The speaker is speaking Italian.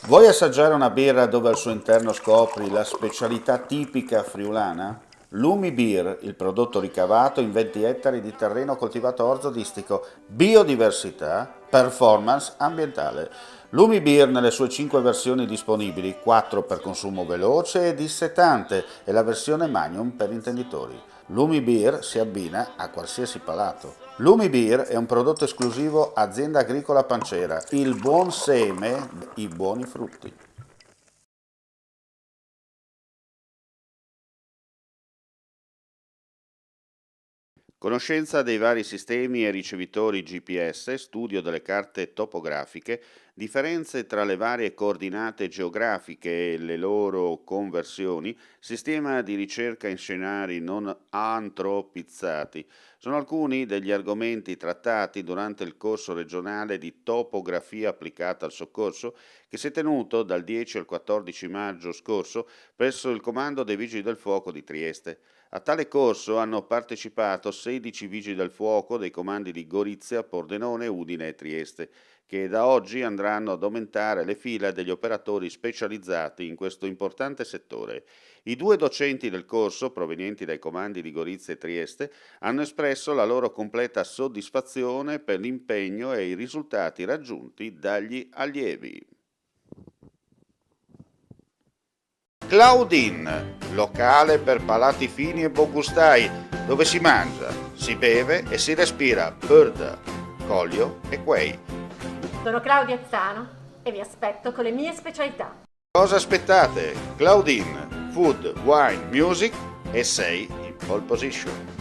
Vuoi assaggiare una birra dove al suo interno scopri la specialità tipica friulana? Lumi Beer, il prodotto ricavato in 20 ettari di terreno coltivato orzodistico, biodiversità, performance ambientale. Lumi Beer nelle sue 5 versioni disponibili, 4 per consumo veloce e dissetante e la versione Magnum per intenditori. Lumi Beer si abbina a qualsiasi palato. Lumi Beer è un prodotto esclusivo Azienda Agricola Pancera, il buon seme, i buoni frutti. Conoscenza dei vari sistemi e ricevitori GPS, studio delle carte topografiche, differenze tra le varie coordinate geografiche e le loro conversioni, sistema di ricerca in scenari non antropizzati. Sono alcuni degli argomenti trattati durante il corso regionale di topografia applicata al soccorso che si è tenuto dal 10 al 14 maggio scorso presso il Comando dei Vigili del Fuoco di Trieste. A tale corso hanno partecipato 16 vigili del fuoco dei comandi di Gorizia, Pordenone, Udine e Trieste, che da oggi andranno ad aumentare le fila degli operatori specializzati in questo importante settore. I due docenti del corso, provenienti dai comandi di Gorizia e Trieste, hanno espresso la loro completa soddisfazione per l'impegno e i risultati raggiunti dagli allievi. Claudine, locale per palati fini e buongustai, dove si mangia, si beve e si respira Burda, Collio e Quay. Sono Claudia Azzano e vi aspetto con le mie specialità. Cosa aspettate? Claudine, food, wine, music e sei in pole position.